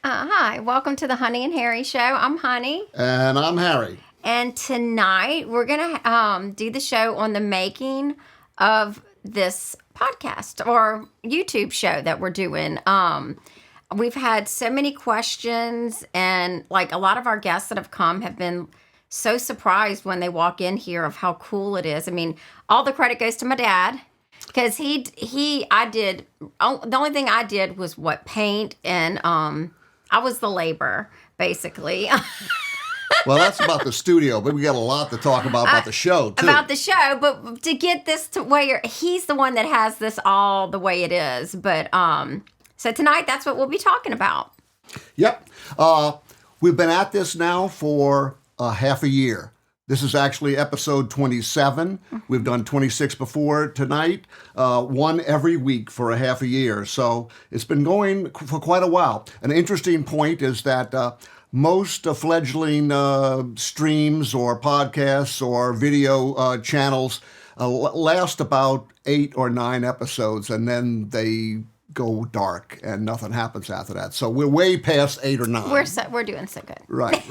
Hi, welcome to the Honey and Harry Show. I'm Honey. And I'm Harry. And tonight we're going to do the show on the making of this podcast or YouTube show that we're doing. We've had so many questions, and like a lot of our guests that have come have been so surprised when they walk in here of how cool it is. I mean, all the credit goes to my dad. Because the only thing I did was paint, and I was the labor, basically. Well, that's about the studio, but we got a lot to talk about the show, too. About the show, but to get this to where he's the one that has this all the way it is. But, so tonight, that's what we'll be talking about. Yep. We've been at this now for half a year. This is actually episode 27. We've done 26 before tonight, one every week for a half a year. So it's been going for quite a while. An interesting point is that most fledgling streams or podcasts or video channels last about 8 or 9 episodes, and then they go dark and nothing happens after that. So we're way past 8 or 9. We're doing so good. Right.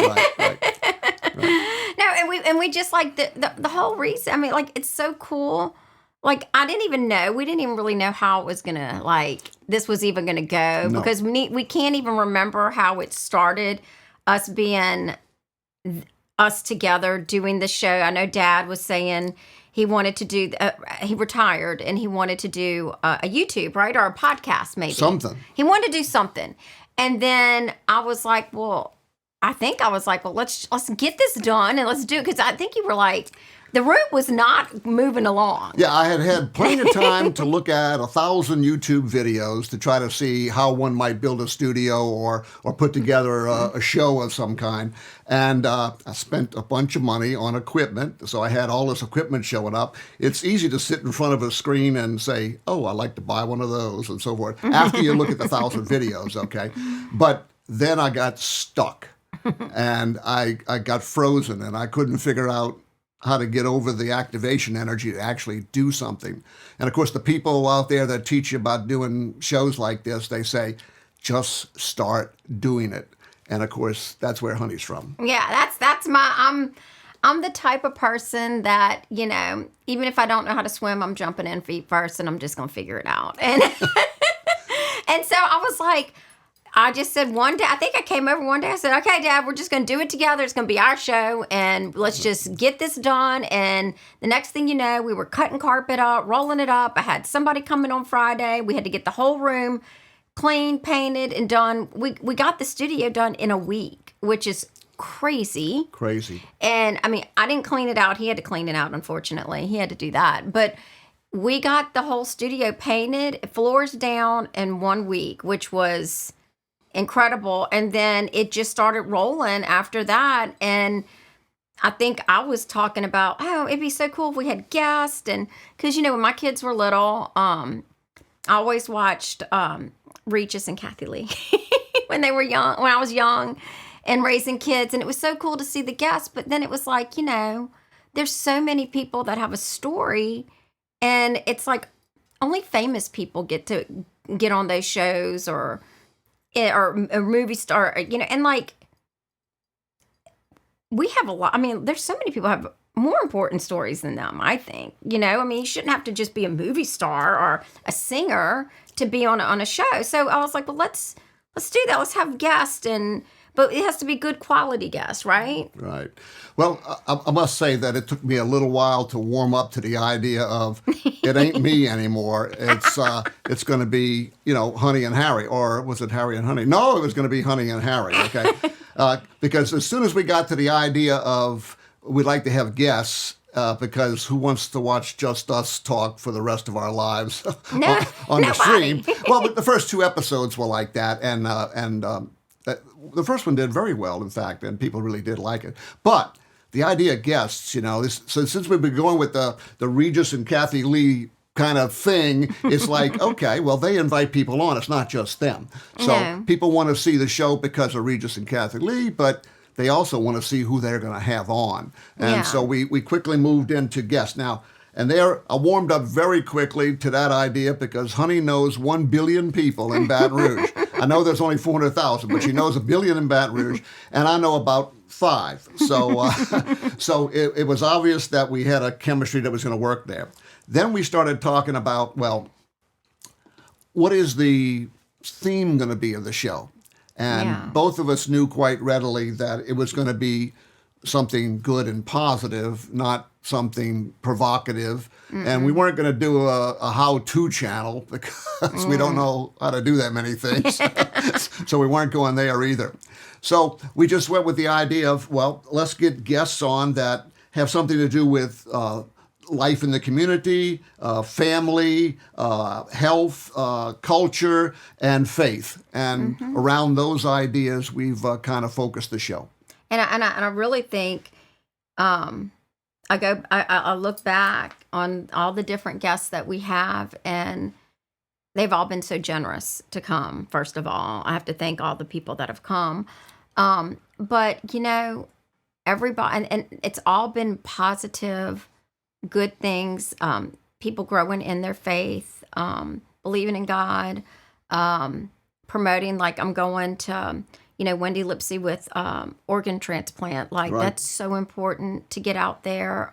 No, and we just like the whole reason. I mean, like, it's so cool. Like, I didn't even know. We didn't even really know how it was gonna, like, this was even gonna go. No. Because we can't even remember how it started, us being us together doing the show. I know Dad was saying he wanted to do, he retired and he wanted to do a YouTube, right? Or a podcast, maybe. Something. He wanted to do something. And then I was like, well, let's get this done and let's do it. Because I think you were like, the room was not moving along. Yeah, I had plenty of time to look at 1,000 YouTube videos to try to see how one might build a studio or put together a show of some kind. And I spent a bunch of money on equipment. So I had all this equipment showing up. It's easy to sit in front of a screen and say, oh, I'd like to buy one of those and so forth, after you look at the 1,000 videos, okay? But then I got stuck. And I got frozen, and I couldn't figure out how to get over the activation energy to actually do something. And, of course, the people out there that teach you about doing shows like this, they say, just start doing it. And, of course, that's where Honey's from. Yeah, that's my... I'm the type of person that, you know, even if I don't know how to swim, I'm jumping in feet first, and I'm just going to figure it out. And and so I was like... I just said one day, I think I came over one day, I said, okay, Dad, we're just going to do it together. It's going to be our show, and let's just get this done. And the next thing you know, we were cutting carpet up, rolling it up. I had somebody coming on Friday. We had to get the whole room cleaned, painted, and done. We got the studio done in a week, which is crazy. Crazy. And, I mean, I didn't clean it out. He had to clean it out, unfortunately. He had to do that. But we got the whole studio painted, floors down in 1 week, which was... incredible. And then it just started rolling after that. And I think I was talking about, oh, it'd be so cool if we had guests. And because, you know, when my kids were little, I always watched Regis and Kathy Lee when they were young, when I was young and raising kids. And it was so cool to see the guests. But then it was like, you know, there's so many people that have a story. And it's like only famous people get to get on those shows or a movie star, you know, and like, we have a lot, I mean, there's so many people who have more important stories than them, I think, you know, I mean, you shouldn't have to just be a movie star or a singer to be on a show. So I was like, well, let's do that. Let's have guests, but it has to be good quality guests, right? Right. Well, I must say that it took me a little while to warm up to the idea of it ain't me anymore. It's going to be, you know, Honey and Harry, or was it Harry and Honey? No, it was going to be Honey and Harry. Okay, because as soon as we got to the idea of we'd like to have guests. Because who wants to watch just us talk for the rest of our lives on the stream? Well, but the first 2 episodes were like that, and the first one did very well, in fact, and people really did like it. But the idea of guests, you know, so since we've been going with the Regis and Kathy Lee kind of thing, it's like, okay, well, they invite people on. It's not just them. So people want to see the show because of Regis and Kathy Lee, but they also want to see who they're going to have on. And so we quickly moved into guests. Now, and I warmed up very quickly to that idea because Honey knows 1 billion people in Baton Rouge. I know there's only 400,000, but she knows 1 billion in Baton Rouge, and I know about 5. So, so it was obvious that we had a chemistry that was going to work there. Then we started talking about, well, what is the theme going to be of the show? And both of us knew quite readily that it was going to be something good and positive, not something provocative. And we weren't going to do a how-to channel because we don't know how to do that many things. So we weren't going there either. So we just went with the idea of, well, let's get guests on that have something to do with life in the community, family, health, culture, and faith. And around those ideas, we've kind of focused the show. And I really think I look back on all the different guests that we have, and they've all been so generous to come. First of all, I have to thank all the people that have come. But everybody, and it's all been positive, good things. People growing in their faith, believing in God, promoting. Like I'm going to. Wendy Lipsy with organ transplant. That's so important to get out there.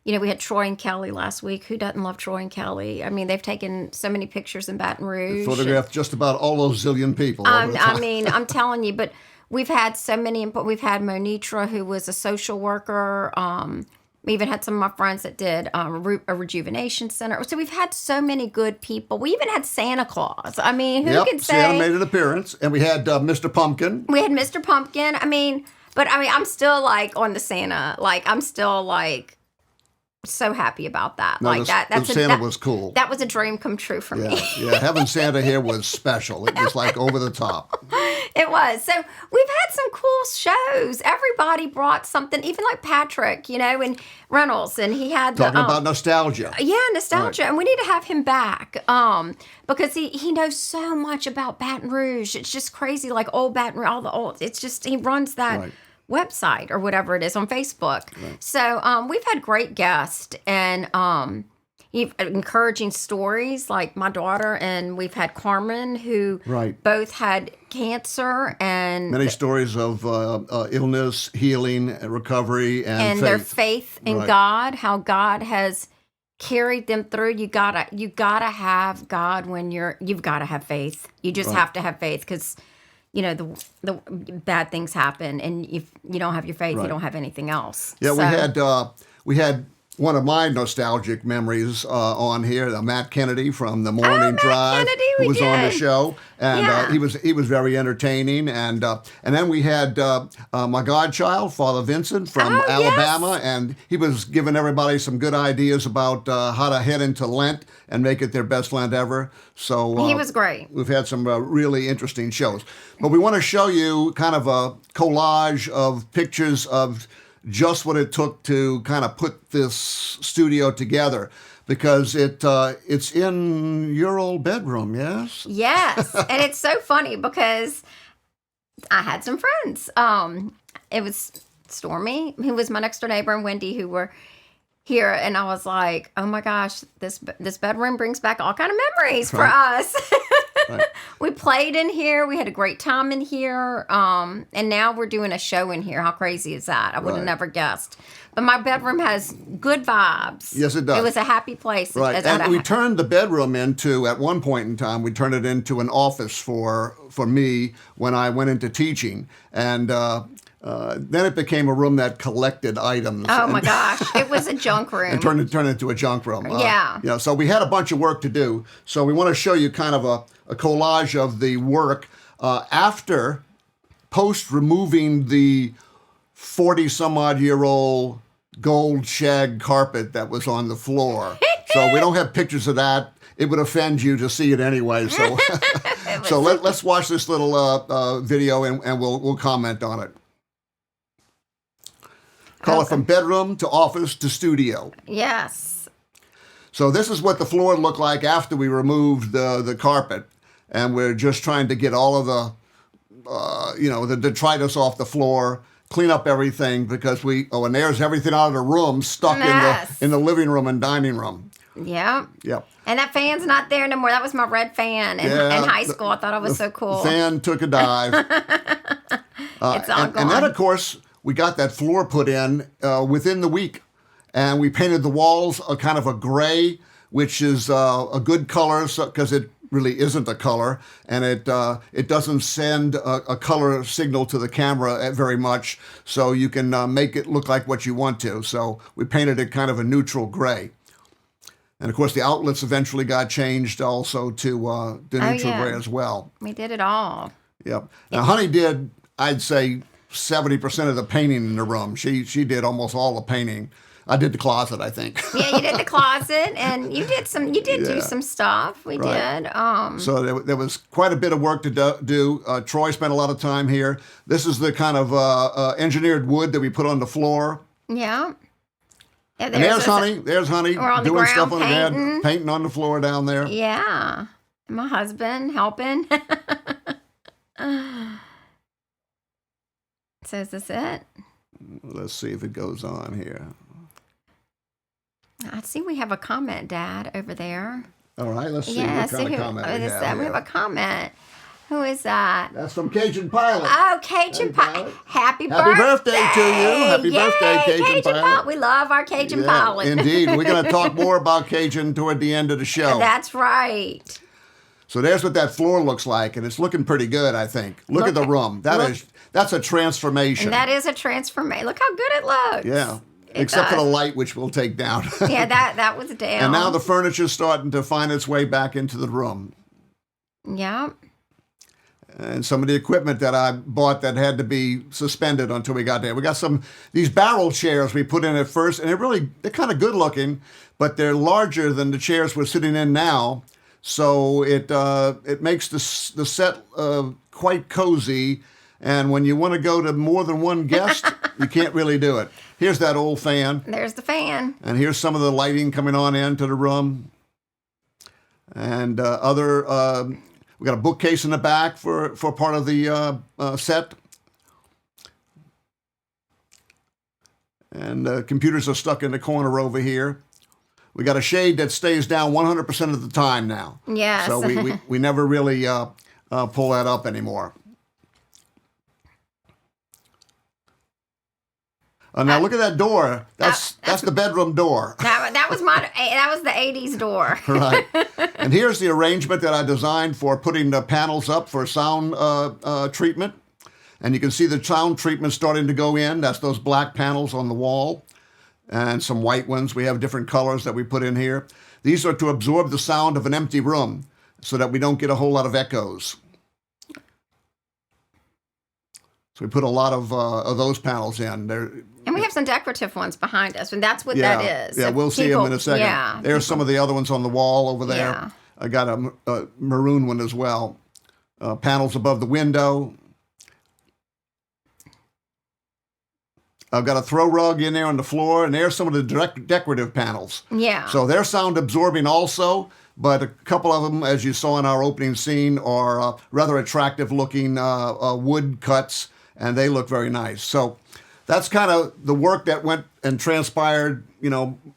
We had Troy and Kelly last week. Who doesn't love Troy and Kelly? I mean, they've taken so many pictures in Baton Rouge. Photographed just about all those zillion people. I mean, I'm telling you, but we've had so many. We've had Monitra, who was a social worker. We even had some of my friends that did a rejuvenation center. So we've had so many good people. We even had Santa Claus. I mean, who could say? Santa made an appearance. And we had Mr. Pumpkin. We had Mr. Pumpkin. I'm still on the Santa. I'm still so happy about that. No, Santa was cool. That was a dream come true for me. Yeah, having Santa here was special. It was over the top. It was. So we've had some cool shows. Everybody brought something, even like Patrick, and Reynolds, and he had talking about nostalgia. Yeah, nostalgia, right. And we need to have him back because he knows so much about Baton Rouge. It's just crazy, old Baton Rouge, all the old. It's just he runs that. Right. Website or whatever it is on Facebook. Right. So we've had great guests and encouraging stories like my daughter, and we've had Carmen who both had cancer and many stories of illness, healing, recovery, and faith. Their faith in God, how God has carried them through. You gotta have God when you've got to have faith. You just have to have faith because the bad things happen, and if you don't have your faith, you don't have anything else. Yeah, so. we had one of my nostalgic memories on here, Matt Kennedy from the Morning Drive, who was on the show, and he was very entertaining. And then we had my godchild, Father Vincent from Alabama, and he was giving everybody some good ideas about how to head into Lent and make it their best Lent ever. So he was great. We've had some really interesting shows, but we want to show you kind of a collage of pictures of just what it took to kind of put this studio together, because it's in your old bedroom, yes? Yes, and it's so funny because I had some friends. It was Stormy, who was my next door neighbor, and Wendy, who were here, and I was like, oh my gosh, this bedroom brings back all kind of memories for us. Right. We played in here. We had a great time in here. And now we're doing a show in here. How crazy is that? I would have never guessed. But my bedroom has good vibes. Yes, it does. It was a happy place. Right. And we turned the bedroom into, at one point in time, we turned it into an office for me when I went into teaching. And then it became a room that collected items. Oh my gosh, it was a junk room. And turned into a junk room. Yeah. So we had a bunch of work to do. So we want to show you kind of a collage of the work after post-removing the 40-some-odd-year-old gold shag carpet that was on the floor. So we don't have pictures of that. It would offend you to see it anyway. So, so let's watch this little video and we'll comment on it. Call it from bedroom to office to studio. Yes. So this is what the floor looked like after we removed the carpet. And we're just trying to get all of the detritus off the floor, clean up everything, because and there's everything out of the room stuck in the living room and dining room. Yeah. Yep. And that fan's not there no more. That was my red fan in high school. I thought it was so cool. The fan took a dive. It's all gone. And then, of course, we got that floor put in within the week. And we painted the walls a kind of a gray, which is a good color because it really isn't a color. And it doesn't send a color signal to the camera very much. So you can make it look like what you want to. So we painted it kind of a neutral gray. And, of course, the outlets eventually got changed also to the neutral gray as well. We did it all. Yep. Now, Honey did, I'd say, 70% of the painting in the room. She did almost all the painting. I did the closet, I think. Yeah, you did the closet, and you did do some stuff. We did. So there was quite a bit of work to do. Troy spent a lot of time here. This is the kind of engineered wood that we put on the floor. Yeah. And there's Honey. There's Honey doing stuff on the bed, painting on the floor down there. Yeah. My husband helping. So is this it? Let's see if it goes on here. I see we have a comment, Dad, over there. All right, let's see what kind of comment we have. We have a comment. Who is that? That's from Cajun Pilot. Oh, Cajun Pilot. Happy birthday. Happy birthday to you. Happy birthday, Cajun Pilot. We love our Cajun Pilot. Indeed. We're going to talk more about Cajun toward the end of the show. That's right. So there's what that floor looks like, and it's looking pretty good, I think. Look at the room. That's a transformation. And that is a transformation. Look how good it looks. Yeah. Except for the light, which we'll take down. Yeah, that was down. And now the furniture's starting to find its way back into the room. Yeah. And some of the equipment that I bought that had to be suspended until we got there. We got these barrel chairs we put in at first, and they're kind of good looking, but they're larger than the chairs we're sitting in now. So it makes the set quite cozy. And when you want to go to more than one guest, you can't really do it. Here's that old fan. There's the fan. And here's some of the lighting coming on into the room. And we got a bookcase in the back for part of the set. And computers are stuck in the corner over here. We got a shade that stays down 100% of the time now. Yes. So we never really pull that up anymore. Now look at that door. That's the bedroom door. That was the 80s door. Right. And here's the arrangement that I designed for putting the panels up for sound treatment. And you can see the sound treatment starting to go in. That's those black panels on the wall and some white ones. We have different colors that we put in here. These are to absorb the sound of an empty room so that we don't get a whole lot of echoes. So we put a lot of those panels in. And we have some decorative ones behind us, and that's what that is. Yeah, we'll see them in a second. Yeah, There's some of the other ones on the wall over there. Yeah. I got a maroon one as well. Panels above the window. I've got a throw rug in there on the floor, and there's some of the decorative panels. Yeah. So they're sound absorbing also, but a couple of them, as you saw in our opening scene, are rather attractive looking wood cuts, and they look very nice. So that's kind of the work that went and transpired,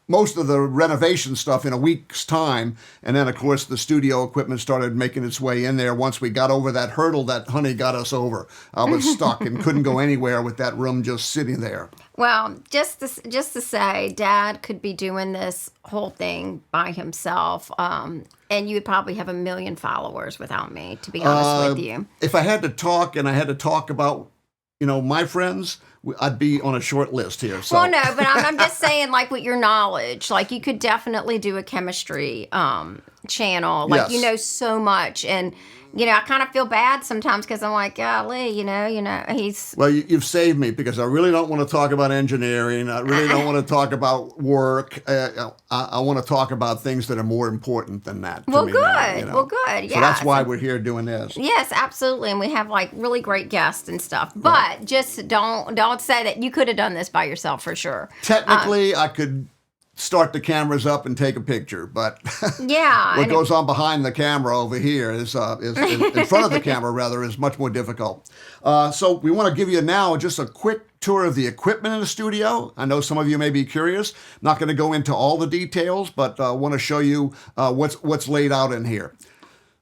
most of the renovation stuff in a week's time. And then, of course, the studio equipment started making its way in there once we got over that hurdle that Honey got us over. I was stuck and couldn't go anywhere with that room just sitting there. Well, just to say, Dad could be doing this whole thing by himself, and you would probably have 1 million followers without me, to be honest with you. If I had to talk, and I had to talk about, my friends, I'd be on a short list here. So. Well, no, but I'm just saying, like, with your knowledge, like, you could definitely do a chemistry channel. Like, yes. You know so much, and I kind of feel bad sometimes because I'm like, golly, he's. Well, you've saved me because I really don't want to talk about engineering. I really don't want to talk about work. I want to talk about things that are more important than that. Well, me good. now, Well, good. Yeah. So that's why we're here doing this. Yes, absolutely, and we have like really great guests and stuff. But just don't say that you could have done this by yourself for sure. Technically, I could start the cameras up and take a picture. But Yeah. what goes on behind the camera over here is in front of the camera, rather, is much more difficult. So we want to give you now just a quick tour of the equipment in the studio. I know some of you may be curious. I'm not going to go into all the details, but I want to show you what's laid out in here.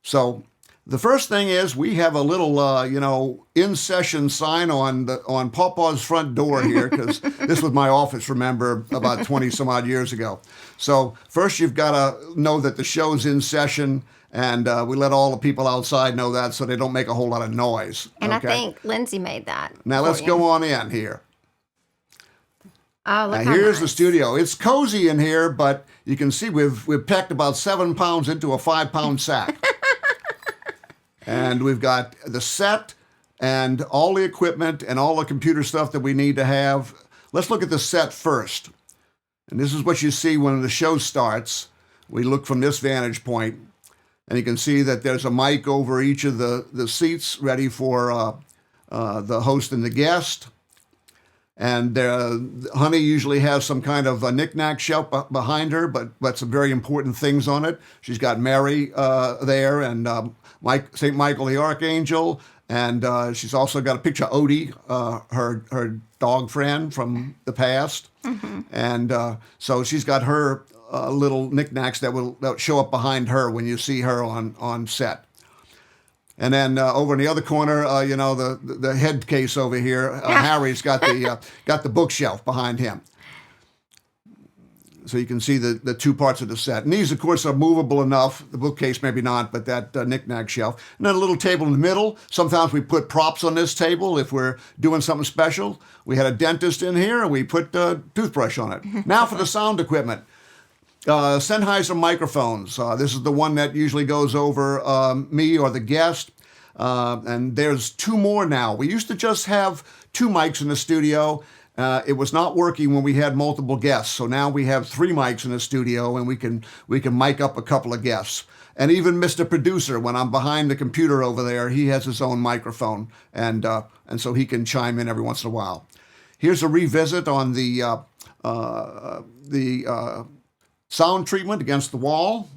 So the first thing is we have a little, in-session sign on Pawpaw's front door here, because this was my office, remember, about 20 some odd years ago. So first you've got to know that the show's in session, and we let all the people outside know that so they don't make a whole lot of noise. And okay? I think Lindsay made that. Now let's go on in here. Oh, look Now how here's nice. the studio. It's cozy in here, but you can see we've packed about 7 pounds into a 5-pound sack. And we've got the set and all the equipment and all the computer stuff that we need to have. Let's look at the set first. And this is what you see when the show starts. We look from this vantage point, and you can see that there's a mic over each of the seats ready for the host and the guest. And Honey usually has some kind of a knick-knack shelf behind her, but some very important things on it. She's got Mary there, and St. Michael the Archangel, and she's also got a picture of Odie, her dog friend from the past. Mm-hmm. And so she's got her little knickknacks that will show up behind her when you see her on set. And then over in the other corner, the head case over here, Harry's got the bookshelf behind him. So you can see the two parts of the set. And these, of course, are movable enough. The bookcase, maybe not, but that knick-knack shelf. And then a little table in the middle. Sometimes we put props on this table if we're doing something special. We had a dentist in here, and we put a toothbrush on it. Now for the sound equipment. Sennheiser microphones. This is the one that usually goes over me or the guest. And there's 2 more now. We used to just have 2 mics in the studio. It was not working when we had multiple guests. So now we have 3 mics in the studio, and we can mic up a couple of guests. And even Mr. Producer, when I'm behind the computer over there, he has his own microphone, and so he can chime in every once in a while. Here's a revisit on the sound treatment against the wall.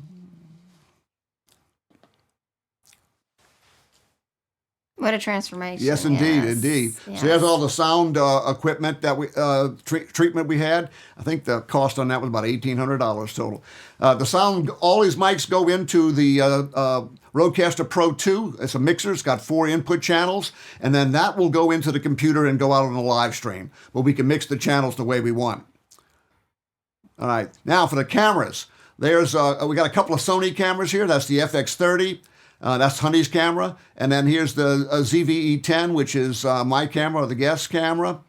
What a transformation. Yes, indeed, indeed. Yes. So there's all the sound equipment that we treatment we had. I think the cost on that was about $1,800 total. The sound, all these mics go into the Rodecaster Pro 2. It's a mixer. It's got 4 input channels, and then that will go into the computer and go out on a live stream, but we can mix the channels the way we want. All right, now for the cameras. There's we got a couple of Sony cameras here. That's the FX30. That's Honey's camera. And then here's the ZVE10, which is my camera, or the guest camera.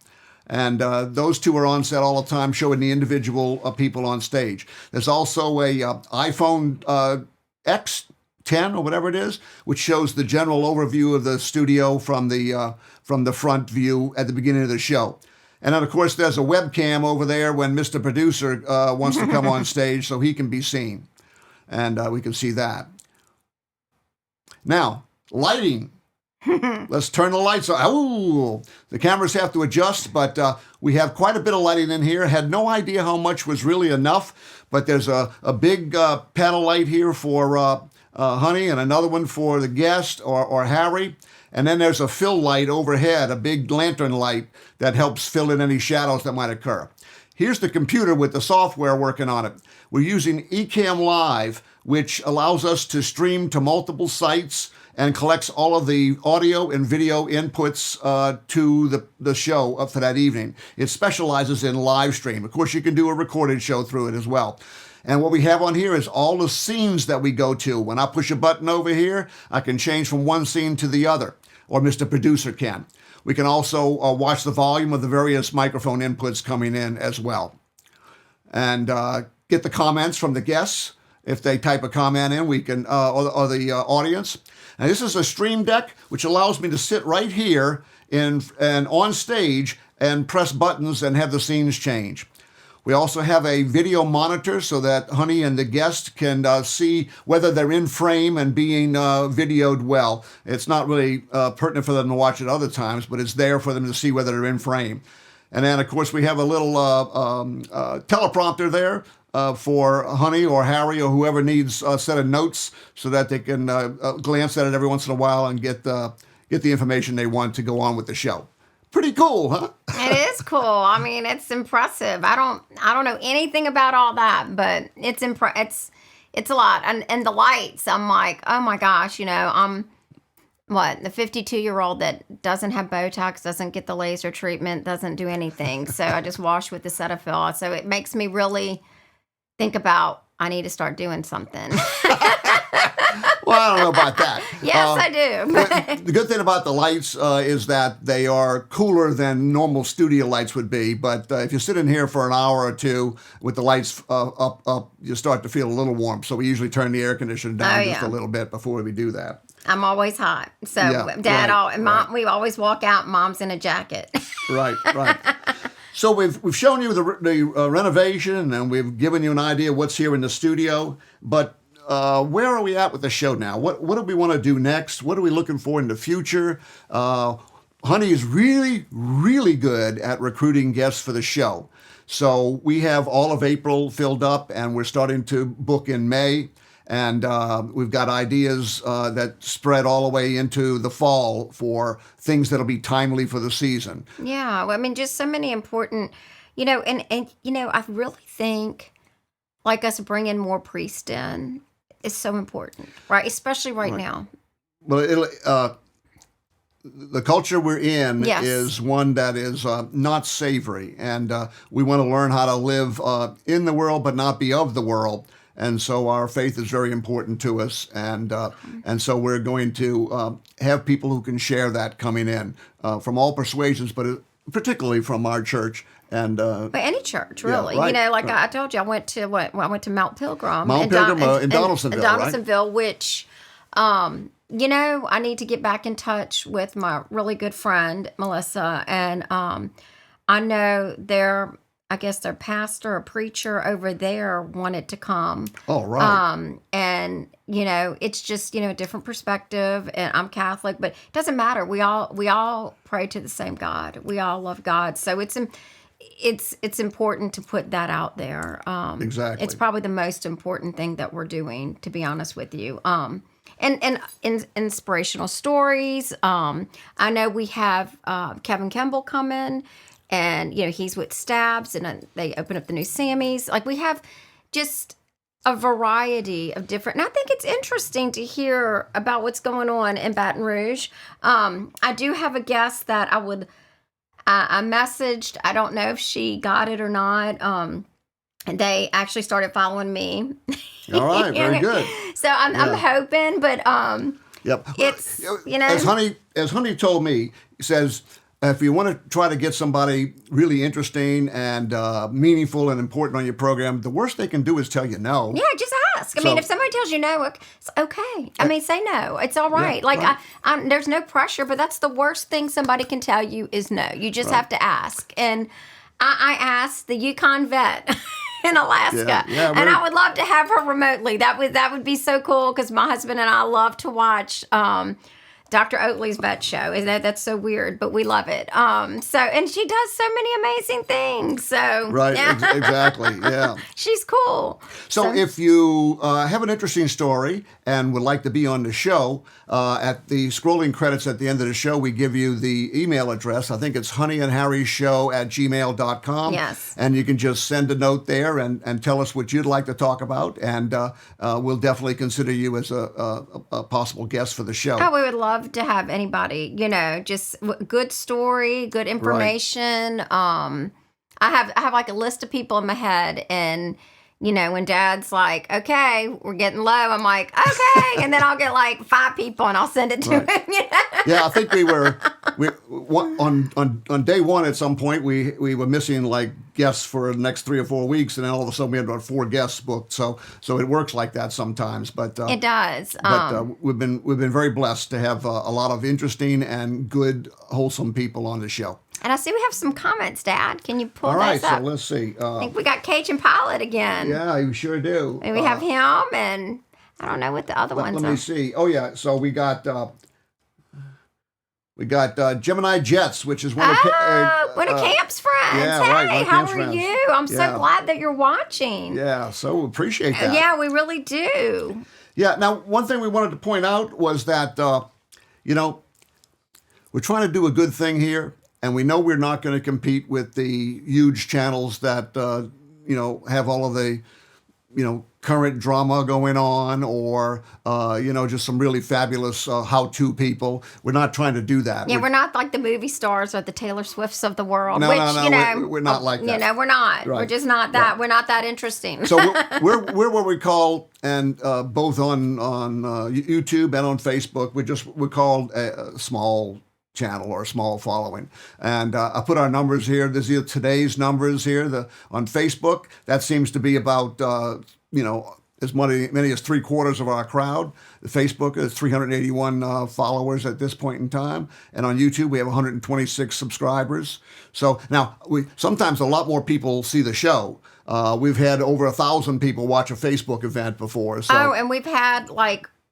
And those 2 are on set all the time, showing the individual people on stage. There's also a iPhone X10 or whatever it is, which shows the general overview of the studio from the front view at the beginning of the show. And then, of course, there's a webcam over there when Mr. Producer wants to come on stage so he can be seen. And we can see that. Now, lighting. Let's turn the lights on. Oh, the cameras have to adjust, but we have quite a bit of lighting in here. Had no idea how much was really enough, but there's a big panel light here for Honey, and another one for the guest or Harry. And then there's a fill light overhead, a big lantern light that helps fill in any shadows that might occur. Here's the computer with the software working on it. We're using Ecamm Live, which allows us to stream to multiple sites and collects all of the audio and video inputs to the show up for that evening. It specializes in live stream. Of course, you can do a recorded show through it as well. And what we have on here is all the scenes that we go to. When I push a button over here, I can change from one scene to the other, or Mr. Producer can. We can also watch the volume of the various microphone inputs coming in as well. And get the comments from the guests. If they type a comment in, we can, or the audience. Now, this is a stream deck, which allows me to sit right here and on stage and press buttons and have the scenes change. We also have a video monitor so that Honey and the guest can see whether they're in frame and being videoed well. It's not really pertinent for them to watch at other times, but it's there for them to see whether they're in frame. And then, of course, we have a little teleprompter there for Honey or Harry or whoever needs a set of notes so that they can glance at it every once in a while and get the information they want to go on with the show. Pretty cool, huh? It is cool. I mean, it's impressive. I don't know anything about all that, but it's a lot. And the lights, I'm like, oh my gosh, I'm the 52-year-old that doesn't have Botox, doesn't get the laser treatment, doesn't do anything. So I just wash with the Cetaphil. So it makes me really think about I need to start doing something. Well, I don't know about that. Yes, I do. The good thing about the lights is that they are cooler than normal studio lights would be. But if you sit in here for an hour or two with the lights up, you start to feel a little warm. So we usually turn the air conditioner down just a little bit before we do that. I'm always hot. So Dad, Mom, we always walk out. Mom's in a jacket. Right. So we've shown you the renovation, and we've given you an idea of what's here in the studio. But where are we at with the show now? What do we want to do next? What are we looking for in the future? Honey is really, really good at recruiting guests for the show. So we have all of April filled up, and we're starting to book in May. And we've got ideas that spread all the way into the fall for things that'll be timely for the season. Yeah, well, I mean, just so many important, and I really think like us bringing more priests in is so important, right? Especially right now. Well, the culture we're in is one that is not savory, and we want to learn how to live in the world but not be of the world. And so our faith is very important to us, and so we're going to have people who can share that coming in from all persuasions, but particularly from our church. And but any church, really. I told you, I went to Mount Pilgrim. In Donaldsonville, in Donaldsonville, which, I need to get back in touch with my really good friend, Melissa. And I know their pastor or preacher over there wanted to come. Oh, right. And, it's just, a different perspective. And I'm Catholic, but it doesn't matter. We all pray to the same God. We all love God. So it's important to put that out there. Exactly. It's probably the most important thing that we're doing, to be honest with you. And inspirational stories. I know we have Kevin Kimball coming, and he's with Stabs, and they open up the new Sammy's. Like, we have just a variety of different. And I think it's interesting to hear about what's going on in Baton Rouge. I do have a guest that I messaged. I don't know if she got it or not. And they actually started following me. All right, very good. So I'm hoping, but yep. It's as Honey told me, he says if you want to try to get somebody really interesting and meaningful and important on your program, the worst they can do is tell you no. Yeah, just ask. I mean, if somebody tells you no, it's okay. I mean, say no. It's all right. There's no pressure, but that's the worst thing somebody can tell you is no. You just have to ask. And I asked the Yukon vet in Alaska, and I would love to have her remotely. That would be so cool, because my husband and I love to watch Dr. Oatley's vet show. That's so weird, but we love it. And she does so many amazing things. So exactly, yeah. She's cool. So if you have an interesting story and would like to be on the show, at the scrolling credits at the end of the show, we give you the email address. I think it's honeyandharryshow@gmail.com. Yes. And you can just send a note there and tell us what you'd like to talk about, and we'll definitely consider you as a possible guest for the show. Oh, we would love to have anybody, just good story, good information. Right. I have like a list of people in my head, and when Dad's like, okay, we're getting low, I'm like, okay, and then I'll get like 5 people and I'll send it to him. Yeah, I think we on day one at some point we were missing like guests for the next 3 or 4 weeks, and then all of a sudden we had about 4 guests booked. So it works like that sometimes, but it does. But we've been very blessed to have a lot of interesting and good, wholesome people on the show. And I see we have some comments, Dad. Can you pull those up? All right, so let's see. I think we got Cajun Pilot again. Yeah, you sure do. And we have him, and I don't know what the other ones are. Let me see. Oh, yeah, so we got We got Gemini Jets, which is one of one of Camp's friends. yeah, hey, right, one of how Camp's are friends. you? I'm so Yeah. glad that you're watching. Yeah, so we appreciate that. Yeah, we really do. Yeah. Now, one thing we wanted to point out was that, we're trying to do a good thing here, and we know we're not going to compete with the huge channels that, have all of the, current drama going on or, just some really fabulous how-to people. We're not trying to do that. Yeah, we're not like the movie stars or the Taylor Swifts of the world. No, which, no, we're not like that. We're not. Right. We're just not that. Right. We're not that interesting. So we're what we call, and both on YouTube and on Facebook, we're called a small channel or a small following. And I put our numbers here. There's today's numbers here. On Facebook, that seems to be about as many as 3/4 of our crowd. The Facebook is 381 followers at this point in time, and on YouTube we have 126 subscribers. So now sometimes a lot more people see the show. We've had over 1,000 people watch a Facebook event before. So. And we've had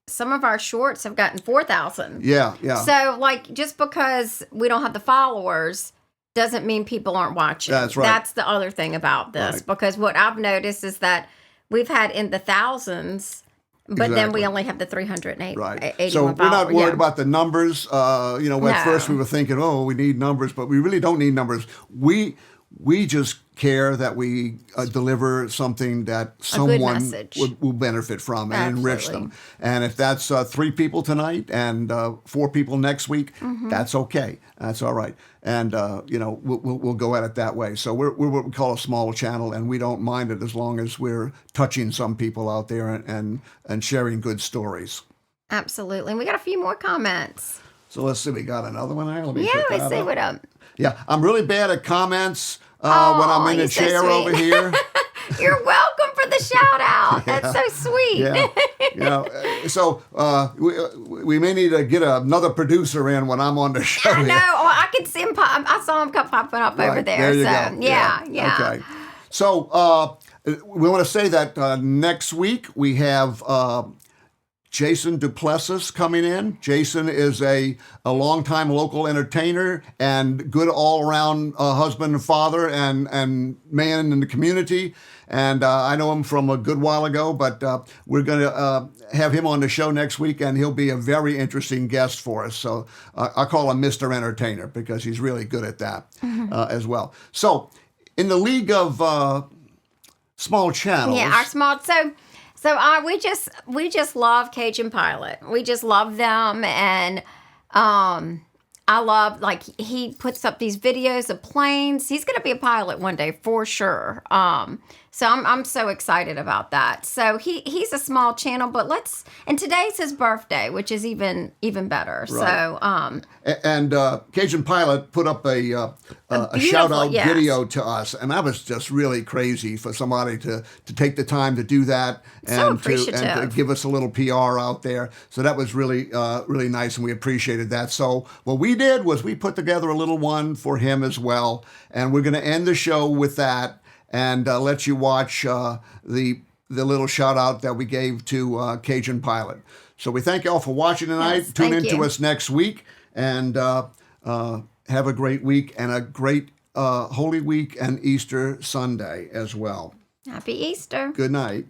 some of our shorts have gotten 4,000. Yeah. So just because we don't have the followers doesn't mean people aren't watching. That's right. That's the other thing about this, right. Because what I've noticed is that we've had in the thousands, but then we only have the 308. Right. So we're not worried about the numbers. At first we were thinking, we need numbers, but we really don't need numbers. We just care that we deliver something that someone will benefit from and enrich them. And if that's 3 people tonight and 4 people next week, that's okay. That's all right. And we'll go at it that way. So we're what we call a small channel, and we don't mind it as long as we're touching some people out there and sharing good stories. Absolutely. And we got a few more comments. So let's see. We got another one there. Let's see what up. Yeah, I'm really bad at comments when I'm in the chair over here. You're welcome for the shout out. Yeah. That's so sweet. Yeah. So we may need to get another producer in when I'm on the show. I know. I can see him. I saw him popping up over there. There you go. Yeah. Okay. So we want to say that next week we have Jason Duplessis coming in. Jason is a longtime local entertainer and good all-around husband and father and man in the community. And I know him from a good while ago, but we're going to have him on the show next week, and he'll be a very interesting guest for us. So I call him Mr. Entertainer because he's really good at that as well. So in the League of Small Channels. Yeah, our small... So we just love Cajun Pilot. We just love them, and I love he puts up these videos of planes. He's going to be a pilot one day for sure. So I'm so excited about that. So he's a small channel, but and today's his birthday, which is even better. Right. So and Cajun Pilot put up a shout out video to us, and that was just really crazy for somebody to take the time to do that and to give us a little PR out there. So that was really really nice, and we appreciated that. So what we did was we put together a little one for him as well, and we're going to end the show with that and let you watch the little shout out that we gave to Cajun Pilot. So we thank you all for watching tonight. Yes, Tune in to us next week, and have a great week and a great Holy Week and Easter Sunday as well. Happy Easter. Good night.